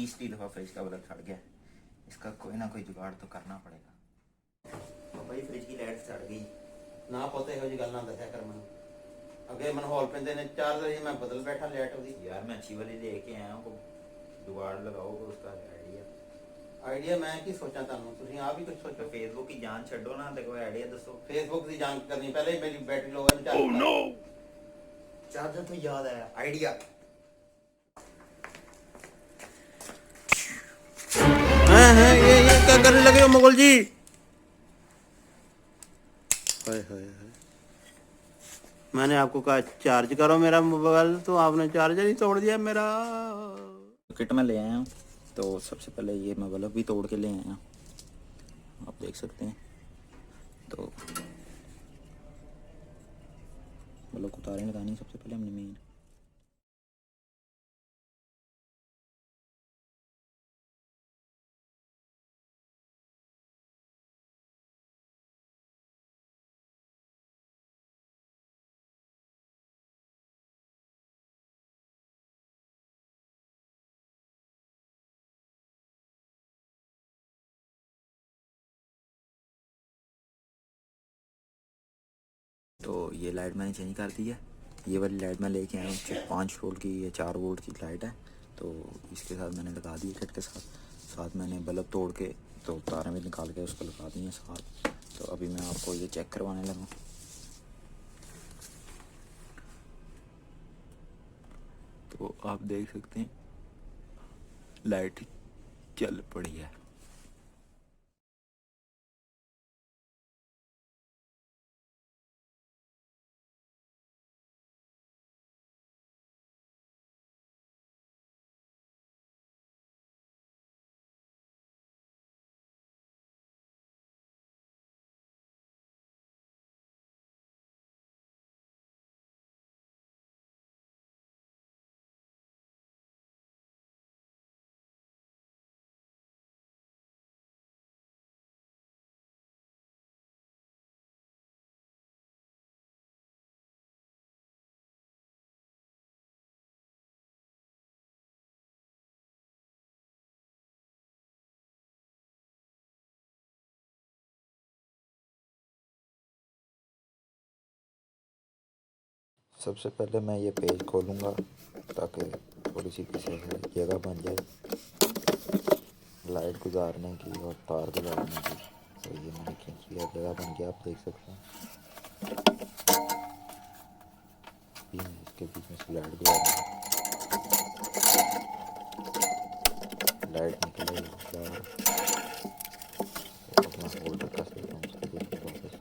तीसरी दफ़ा फ्रिज का बल्ब सड़ गया। इसका कोई ना कोई जुगाड़ तो करना पड़ेगा। तो भाई फ्रिज की लाइट सड़ गई ना पता हो जी गल ना दस्या कर मैं अगे मन हॉल पेंदे ने चार्जर ही मैं बदल बैठा लाइट होगी यार। मैं अच्छी वाली लेके आया हूँ, जुगाड़ लगाओ को उसका आइडिया। आइडिया मैं की सोचा तुहानू तुसीं आप ही कुछ सोचो। फेसबुक की जान छड्डो ना ते कोई आइडिया दसो। फेसबुक की जान करनी पहले मेरी बैटरी लो है चार्ज नो चार्जर तो याद आया, आइडिया। ये क्या करने लगे हो मुगल जी? हाय हाय हाय मैंने आपको कहा चार्ज करो मेरा मोबाइल तो आपने चार्जर ही तोड़ दिया मेरा। किट में ले आया हूँ। तो सबसे पहले ये मैं बल्ब भी तोड़ के ले आया हूँ, आप देख सकते हैं। तो बल्ब को तारें लगानी सबसे पहले हमने मेन। तो ये लाइट मैंने चेंज कर दी है। ये वाली लाइट मैं लेके आया हूँ 5 वोल्ट की, ये 4 वोल्ट की लाइट है। तो इसके साथ मैंने लगा दी है किट के साथ मैंने बल्ब तोड़ के तो तारें भी निकाल के उसको लगा दी हैं साथ। तो अभी मैं आपको ये चेक करवाने लगा। तो आप देख सकते हैं लाइट चल पड़ी है। सबसे पहले मैं ये पेज खोलूँगा ताकि थोड़ी सी किसी जगह बन जाए लाइट गुजारने की और तार गुजारने की। तो ये मैंने खींच लिया, जगह बन गया, आप देख सकते हैं। ये मैं इसके बीच में से लाइट गुजारूँगा, लाइट निकलेगी बाहर। तो अपना होल्डर कस लेता हूँ उसके बीच में वापस।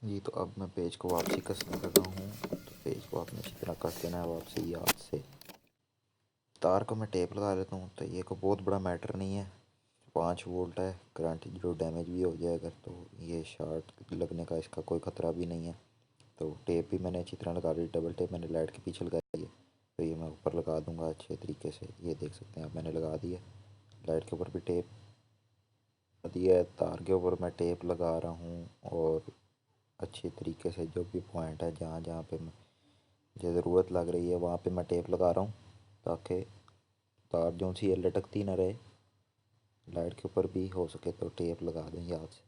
जी तो अब मैं पेज को वापसी कसने लगा हूँ। तो पेज को आपने अच्छी तरह कस देना है वापसी याद से। तार को मैं टेप लगा लेता हूँ। तो ये को बहुत बड़ा मैटर नहीं है, 5 वोल्ट है, करंट जो डैमेज भी हो जाए अगर तो ये शॉर्ट लगने का इसका कोई ख़तरा भी नहीं है। तो टेप भी मैंने अच्छी तरह लगा दी, डबल टेप मैंने लाइट के पीछे लगाई है। तो ये मैं ऊपर लगा दूँगा अच्छे तरीके से। ये देख सकते हैं आप, मैंने लगा दिया। लाइट के ऊपर भी टेप दिया है, तार के ऊपर मैं टेप लगा रहा हूँ। और अच्छी तरीके से जो भी पॉइंट है जहाँ जहाँ पे मुझे ज़रूरत लग रही है वहाँ पे मैं टेप लगा रहा हूँ ताकि तार जो सी लटकती ना रहे। लाइट के ऊपर भी हो सके तो टेप लगा दें याद से।